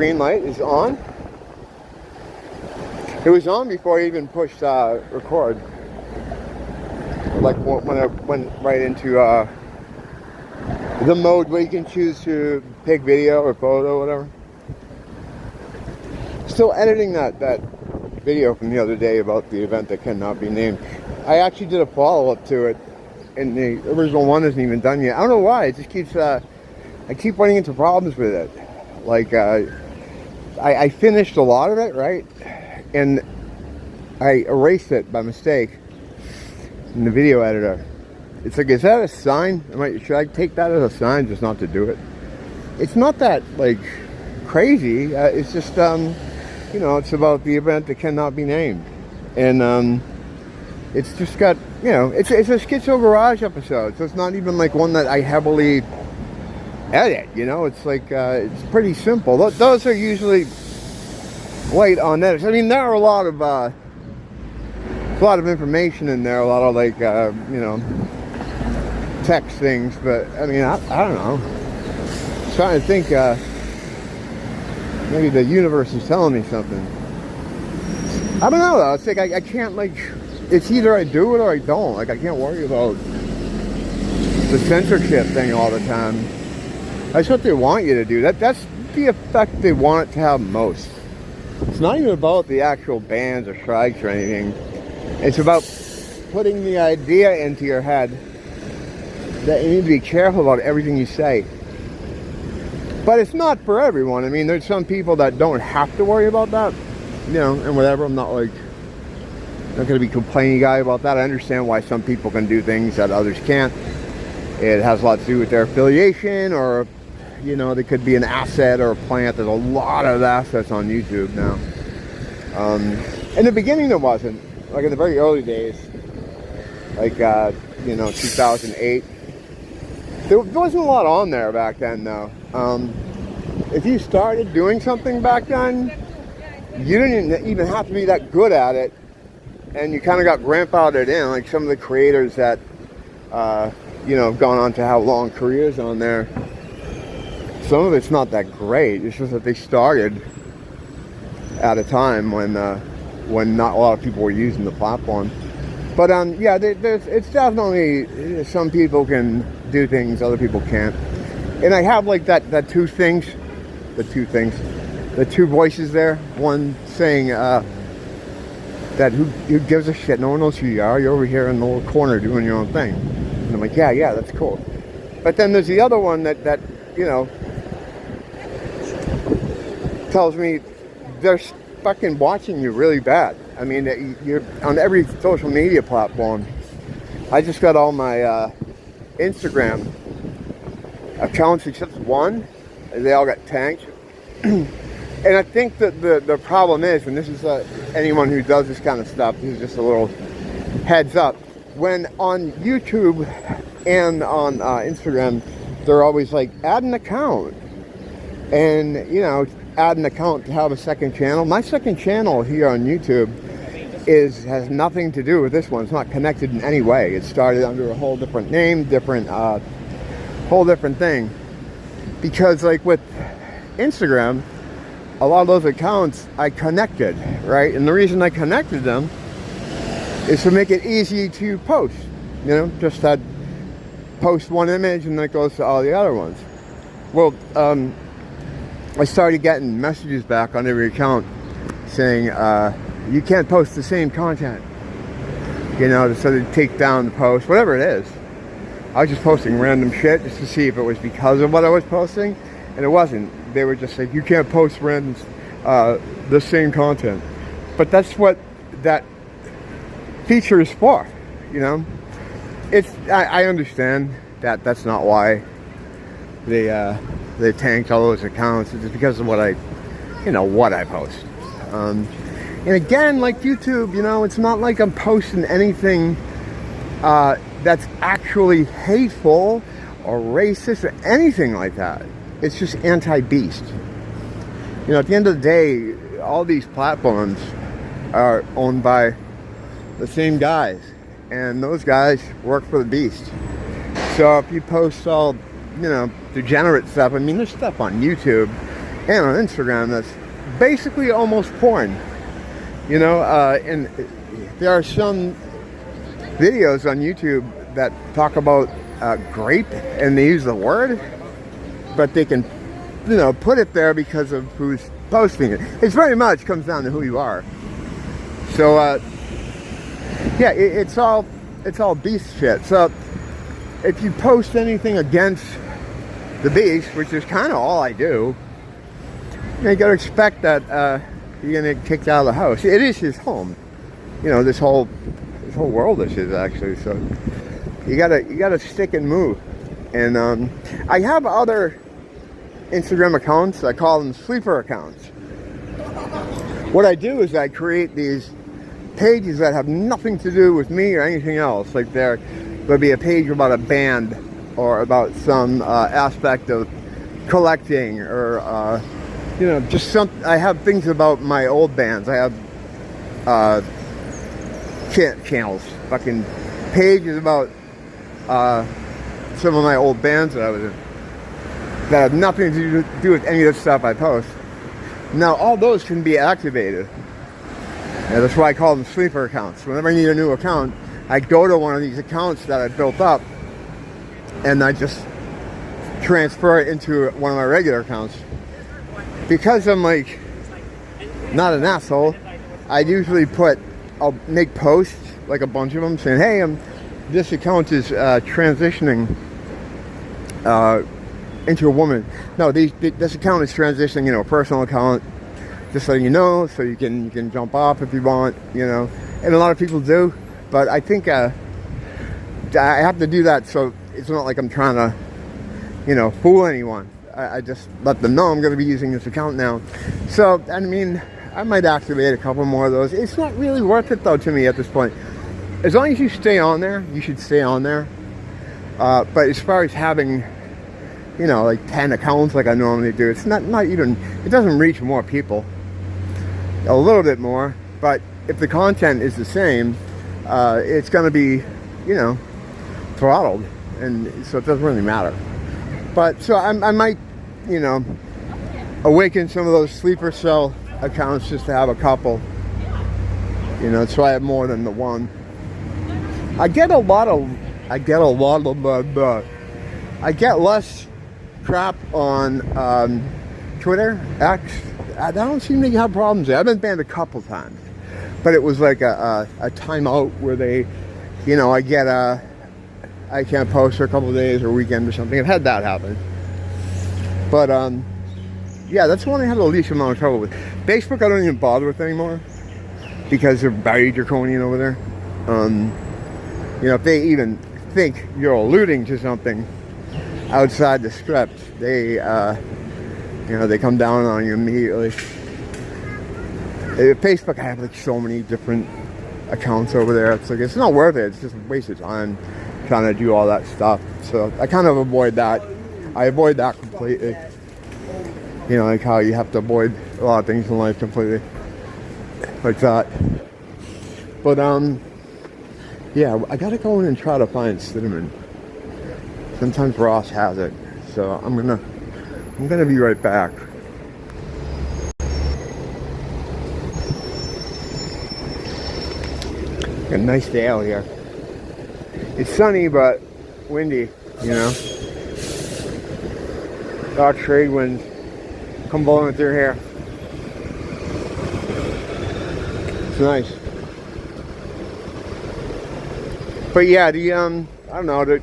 green light is on. It was on before I even pushed record. Like when I went right into the mode where you can choose to take video or photo or whatever. Still editing that video from the other day about the event that cannot be named. I actually did a follow-up to it, and the original one isn't even done yet. I don't know why. It just keeps I keep running into problems with it. Like I finished a lot of it, right? And I erased it by mistake in the video editor. It's like, is that a sign? Should I take that as a sign just not to do it? It's not that, like, crazy. It's just, you know, it's about the event that cannot be named. And it's just got, you know, it's a Schizo Garage episode. So it's not even, like, one that I heavily edit, you know? It's like, it's pretty simple. Those are usually light on edits. I mean, there are a lot of information in there, a lot of, like, you know, text things, but I mean, I don't know. I'm trying to think, maybe the universe is telling me something. I don't know though. It's like I can't, like, it's either I do it or I don't. Like, I can't worry about the censorship thing all the time. That's what they want you to do. That's the effect they want it to have most. It's not even about the actual bans or strikes or anything. It's about putting the idea into your head that you need to be careful about everything you say. But it's not for everyone. I mean, there's some people that don't have to worry about that, you know, and whatever. I'm not going to be complaining guy about that. I understand why some people can do things that others can't. It has a lot to do with their affiliation, or, you know, they could be an asset or a plant. There's a lot of assets on YouTube now. In the beginning, there wasn't. Like in the very early days, like, you know, 2008. There wasn't a lot on there back then, though. If you started doing something back then, you didn't even have to be that good at it, and you kind of got grandfathered in. Like some of the creators that, you know, have gone on to have long careers on there. Some of it's not that great. It's just that they started at a time when not a lot of people were using the platform. But yeah, it's definitely, some people can do things other people can't. And I have like the two voices there. One saying that who gives a shit? No one knows who you are. You're over here in the little corner doing your own thing. And I'm like, yeah, that's cool. But then there's the other one that you know, tells me they're fucking watching you really bad. I mean, you're on every social media platform. I just got all my Instagram accounts except one. They all got tanked. And I think that the problem is, and this is anyone who does this kind of stuff, this is just a little heads up. When on YouTube and on Instagram, they're always like, add an account. And, you know, add an account to have a second channel. My second channel here on YouTube has nothing to do with this one. It's not connected in any way. It started under a whole different name, whole different thing. Because like with Instagram, a lot of those accounts I connected, right? And the reason I connected them is to make it easy to post. You know, just that post one image and then it goes to all the other ones. Well, I started getting messages back on every account saying, you can't post the same content. You know, so they take down the post, whatever it is. I was just posting random shit just to see if it was because of what I was posting, and it wasn't. They were just like, you can't post random, the same content. But that's what that feature is for, you know? I understand that that's not why they tanked all those accounts. It's just because of what I post. And again, like YouTube, you know, it's not like I'm posting anything that's actually hateful or racist or anything like that. It's just anti-beast. You know, at the end of the day, all these platforms are owned by the same guys, and those guys work for the beast. So if you post all, you know, degenerate stuff, I mean, there's stuff on YouTube and on Instagram that's basically almost porn. You know, and there are some videos on YouTube that talk about grape, and they use the word, but they can, you know, put it there because of who's posting it. It very much comes down to who you are. So, yeah, it's all beast shit. So, if you post anything against the beast, which is kind of all I do, you gotta expect that you're gonna get kicked out of the house. It is his home, you know. This whole world is his, actually. So you gotta stick and move. And I have other Instagram accounts. I call them sleeper accounts. What I do is I create these pages that have nothing to do with me or anything else. Like there'll be a page about a band or about some aspect of collecting, or you know, just some. I have things about my old bands. I have channels, fucking pages about some of my old bands that I was in that have nothing to do with any of the stuff I post. Now all those can be activated. And that's why I call them sleeper accounts. Whenever I need a new account, I go to one of these accounts that I built up, and I just transfer it into one of my regular accounts. Because I'm like not an asshole, I usually I'll make posts, like a bunch of them, saying, hey, this account is transitioning into a woman. No, this account is transitioning, you know, a personal account, just so you know, so you can jump off if you want, you know. And a lot of people do, but I think I have to do that so it's not like I'm trying to, you know, fool anyone. I just let them know I'm going to be using this account now. So, I mean, I might activate a couple more of those. It's not really worth it, though, to me at this point. As long as you stay on there, you should stay on there. But as far as having, you know, like 10 accounts like I normally do, it's not even, it doesn't reach more people. A little bit more, but if the content is the same, it's going to be, you know, throttled, and so it doesn't really matter. But so I might, you know, awaken some of those sleeper cell accounts just to have a couple, you know, so I have more than the one. I get less crap on Twitter, X. I don't seem to have problems there. I've been banned a couple times, but it was like a timeout where they, you know, I can't post for a couple of days or weekend or something. I've had that happen. But yeah, that's the one I had the least amount of trouble with. Facebook I don't even bother with anymore because they're very draconian over there. You know, if they even think you're alluding to something outside the script, they you know, they come down on you immediately. Facebook, I have like so many different accounts over there. It's like, it's not worth it. It's just a waste of time trying to do all that stuff. So I kind of avoid that. I avoid that completely. You know, like how you have to avoid a lot of things in life completely. Like that. But yeah, I gotta go in and try to find cinnamon. Sometimes Ross has it. So I'm gonna be right back. A nice day out here. It's sunny but windy, you know. Dark trade winds come blowing through here. It's nice. But yeah, I don't know,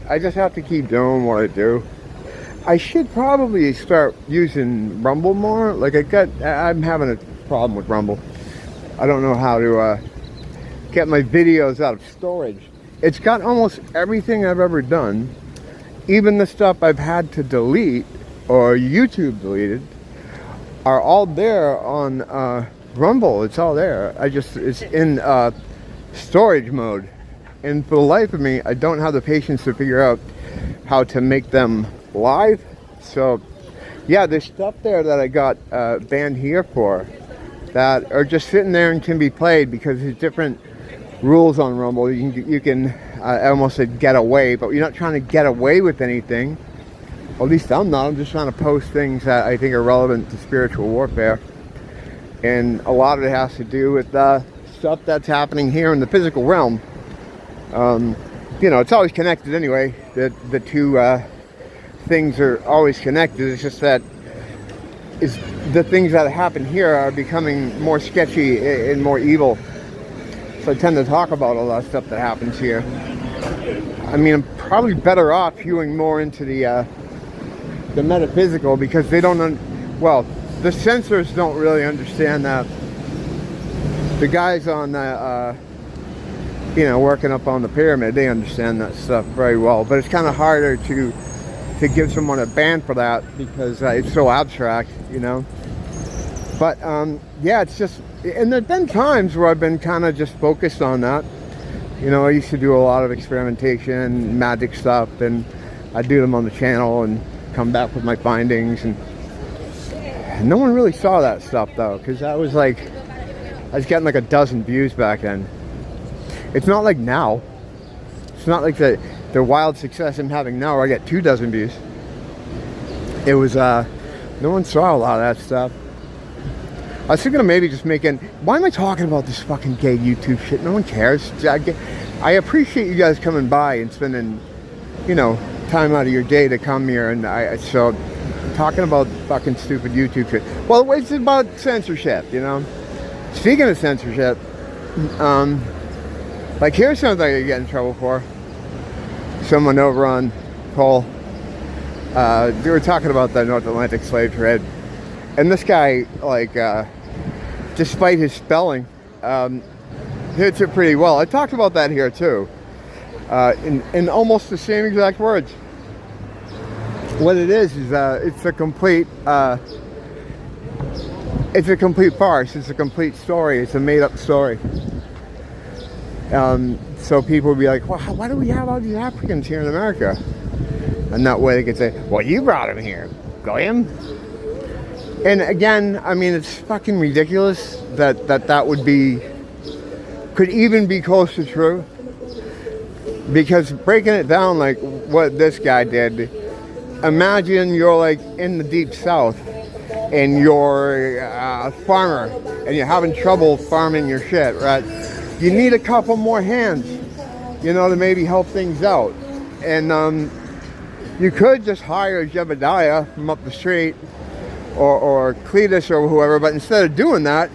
I just have to keep doing what I do. I should probably start using Rumble more. Like I'm having a problem with Rumble. I don't know how to get my videos out of storage. It's got almost everything I've ever done, even the stuff I've had to delete or YouTube deleted, are all there on Rumble. It's all there. It's in storage mode, and for the life of me, I don't have the patience to figure out how to make them live. So yeah, there's stuff there that I got banned here for that are just sitting there and can be played because there's different rules on Rumble. You can I almost said get away, but you're not trying to get away with anything. at least I'm not. I'm just trying to post things that I think are relevant to spiritual warfare. And a lot of it has to do with stuff that's happening here in the physical realm. You know, it's always connected anyway. The two things are always connected. It's just that the things that happen here are becoming more sketchy and more evil. So I tend to talk about all that stuff that happens here. I mean, I'm probably better off hewing more into the metaphysical, because they don't, well, the censors don't really understand that. The guys on the, you know, working up on the pyramid, they understand that stuff very well. But it's kind of harder to give someone a ban for that, because it's so abstract, you know. But yeah, it's just, and there've been times where I've been kind of just focused on that. You know, I used to do a lot of experimentation, magic stuff, and I'd do them on the channel and come back with my findings. And no one really saw that stuff though, because I was getting like a dozen views back then. It's not like now. It's not like the wild success I'm having now where I get 24 views. It was, no one saw a lot of that stuff. I was thinking of maybe just making, why am I talking about this fucking gay YouTube shit? No one cares. I appreciate you guys coming by and spending, you know, time out of your day to come here. And so talking about fucking stupid YouTube shit. Well, it's about censorship, you know. Speaking of censorship, like here's something I could get in trouble for. Someone over on Cole, they were talking about the North Atlantic slave trade, and this guy, like, despite his spelling, hits it pretty well. I talked about that here too, in almost the same exact words. What it is it's a complete farce. It's a complete story. It's a made-up story. So people would be like, well, why do we have all these Africans here in America? And that way they could say, well, you brought them here, Goyim. And again, I mean, it's fucking ridiculous that would be, could even be close to true. Because breaking it down like what this guy did, imagine you're like in the deep south and you're a farmer and you're having trouble farming your shit, right? You need a couple more hands, you know, to maybe help things out. And you could just hire Jebediah from up the street, or Cletus or whoever, but instead of doing that,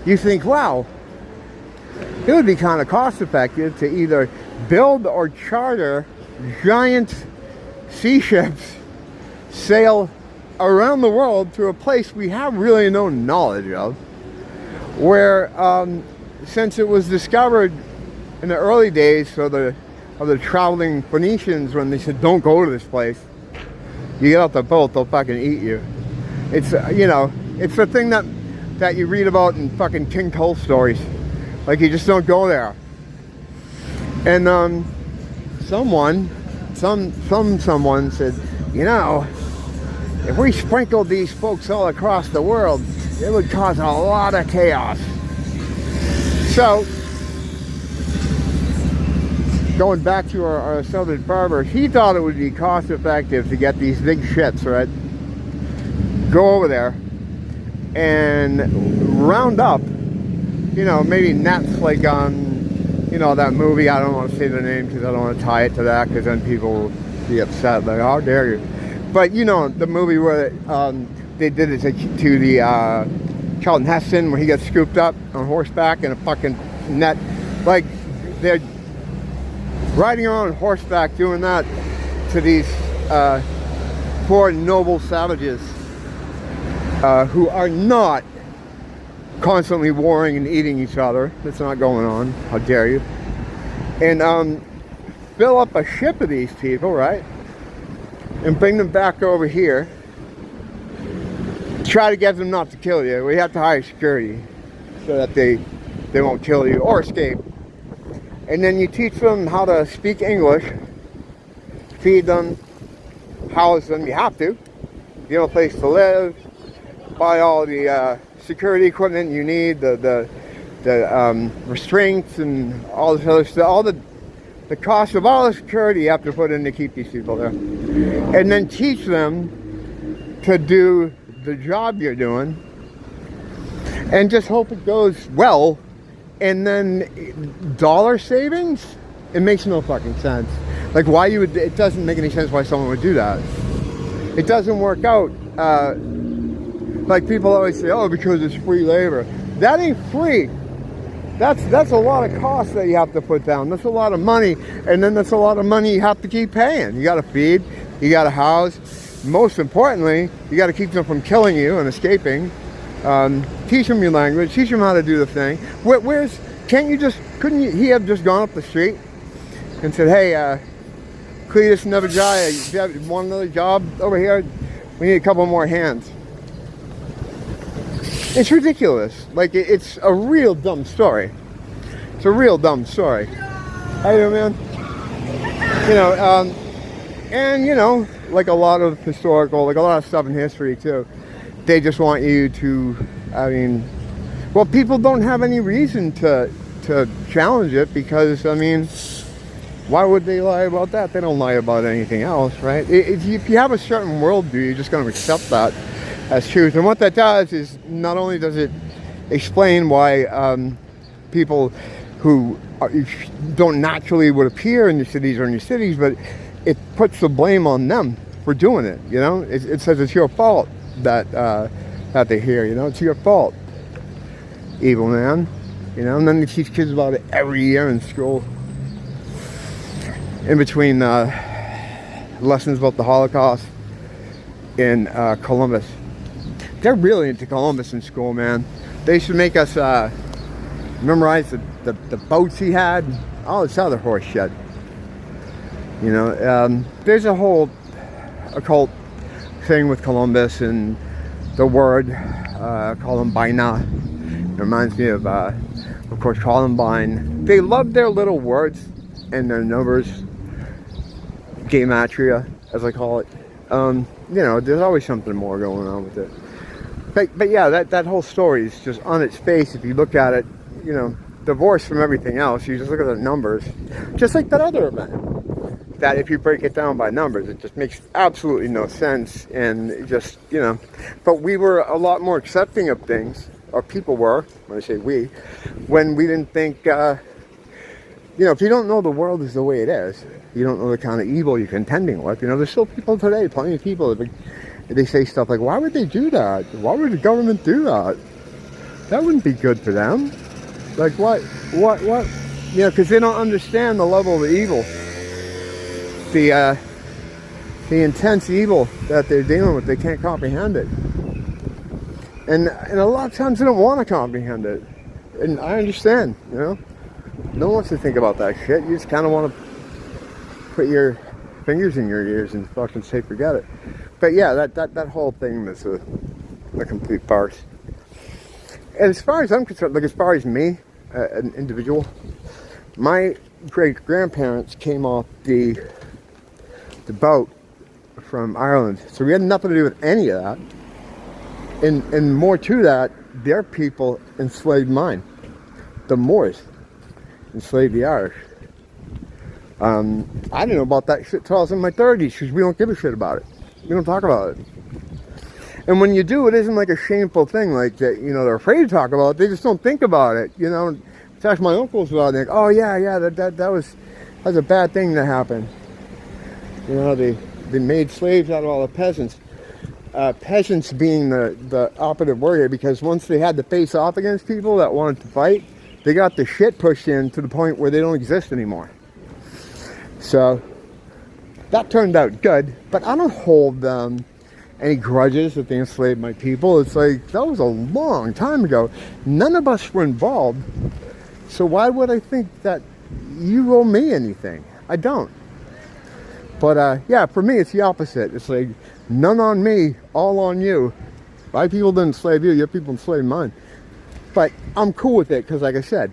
you think, wow, it would be kind of cost effective to either build or charter giant sea ships, sail around the world to a place we have really no knowledge of, where since it was discovered in the early days of the traveling Phoenicians, when they said don't go to this place, you get off the boat, they'll fucking eat you. It's you know, it's the thing that you read about in fucking King Cole stories. Like, you just don't go there. And someone said, you know, if we sprinkled these folks all across the world, it would cause a lot of chaos. So, going back to our southern farmer, he thought it would be cost effective to get these big ships, right? Go over there and round up, you know, maybe nets like on, you know, that movie. I don't want to say the name because I don't want to tie it to that, because then people will be upset, like, how dare you. But, you know, the movie where they did it to the Charlton Heston, where he gets scooped up on horseback in a fucking net. Like, they're riding around on horseback doing that to these poor noble savages who are not constantly warring and eating each other. That's not going on. How dare you. And fill up a ship of these people, right? And bring them back over here. Try to get them not to kill you. We have to hire security so that they won't kill you or escape. And then you teach them how to speak English, feed them, house them. You have to. Give them a place to live, buy all the security equipment you need, the restraints and all this other stuff, all the cost of all the security you have to put in to keep these people there. and then teach them to do the job you're doing, and just hope it goes well. And then dollar savings, it makes no fucking sense. Like, why you would, it doesn't make any sense why someone would do that. It doesn't work out. Like people always say, oh, because it's free labor. That ain't free. That's a lot of cost that you have to put down. That's a lot of money, and then that's a lot of money you have to keep paying. You got to feed, you got to house. Most importantly, you got to keep them from killing you and escaping. Teach them your language. Teach them how to do the thing. Couldn't he have just gone up the street and said, hey, Cletus and Navajaya, you have one another job over here? We need a couple more hands. It's ridiculous. Like, it's a real dumb story. It's a real dumb story. How you doing, man? You know, and, you know, like a lot of historical, like a lot of stuff in history, too, they just want you to, I mean, well, people don't have any reason to challenge it because, I mean, why would they lie about that? They don't lie about anything else, right? If you have a certain worldview, you're just going to accept that as truth. And what that does is, not only does it explain why people who don't naturally would appear in your cities or in your cities, but it puts the blame on them for doing it, you know? It says it's your fault that they're here, you know? It's your fault, evil man, you know? And then they teach kids about it every year in school. In between lessons about the Holocaust in Columbus. They're really into Columbus in school, man. They should make us memorize the boats he had. All this other horse shit. You know, there's a whole occult thing with Columbus and the word Columbina. It reminds me of course, Columbine. They love their little words and their numbers. Gematria, as I call it. You know, there's always something more going on with it. But yeah, that whole story is just on its face. If you look at it, you know, divorced from everything else, you just look at the numbers. Just like that other event. That if you break it down by numbers, it just makes absolutely no sense. And it just, you know, but we were a lot more accepting of things, or people were, when I say we, when we didn't think, you know, if you don't know the world is the way it is, you don't know the kind of evil you're contending with. You know, there's still people today, plenty of people, that they say stuff like, why would they do that? Why would the government do that? That wouldn't be good for them. Like, what? You know, because they don't understand the level of the evil. The intense evil that they're dealing with. They can't comprehend it. And a lot of times they don't want to comprehend it. And I understand, you know. No one wants to think about that shit. You just kind of want to put your fingers in your ears and fucking say forget it. But yeah, that whole thing is a complete farce. And as far as I'm concerned, like as far as me, an individual, my great-grandparents came off the boat from Ireland. So we had nothing to do with any of that. And more to that, their people enslaved mine. The Moors enslaved the Irish. I didn't know about that shit till I was in my 30s because we don't give a shit about it. We don't talk about it. And when you do, it isn't like a shameful thing like that, you know, they're afraid to talk about it. They just don't think about it, you know. Talk to my uncles about it, and they go, oh yeah, that was a bad thing that happened. You know, they made slaves out of all the peasants. Peasants being the operative word here, because once they had to face off against people that wanted to fight, they got the shit pushed in to the point where they don't exist anymore. So that turned out good, but I don't hold any grudges that they enslaved my people. It's like, that was a long time ago. None of us were involved. So why would I think that you owe me anything? I don't. But yeah, for me, it's the opposite. It's like, none on me, all on you. My people didn't enslave you, your people enslaved mine. But I'm cool with it, because like I said,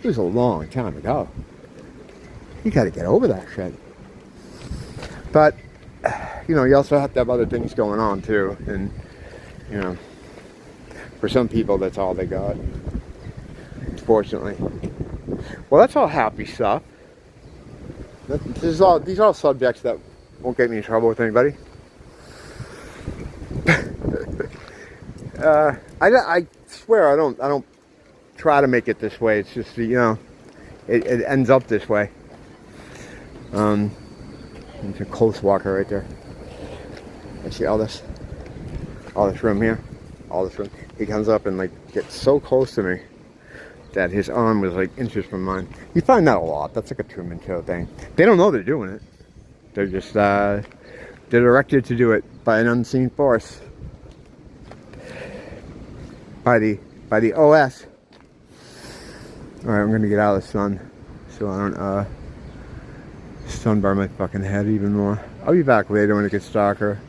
it was a long time ago. You got to get over that shit. But, you know, you also have to have other things going on, too. And, you know, for some people, that's all they got. Unfortunately. Well, that's all happy stuff. These are all subjects that Won't get me in trouble with anybody. I swear I don't try to make it this way. It's just, you know, it ends up this way. It's a close walker right there. I see all this room here, all this room. He comes up and like gets so close to me that his arm was like inches from mine. You find that a lot. That's like a Truman Show thing. They don't know they're doing it. They're just they're directed to do it by an unseen force. By the OS. Alright, I'm gonna get out of the sun so I don't sunburn my fucking head even more. I'll be back later when it gets darker.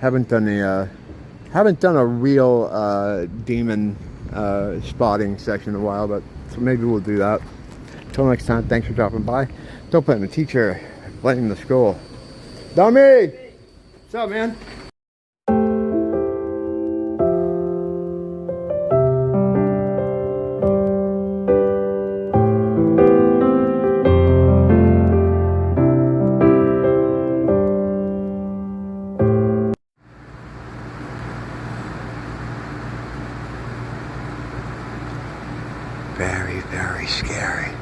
Haven't done a real demon spotting session in a while, but so maybe we'll do that. Until next time, thanks for dropping by. Don't blame the teacher, blame the school. Dummy! What's up, man? Very, very scary.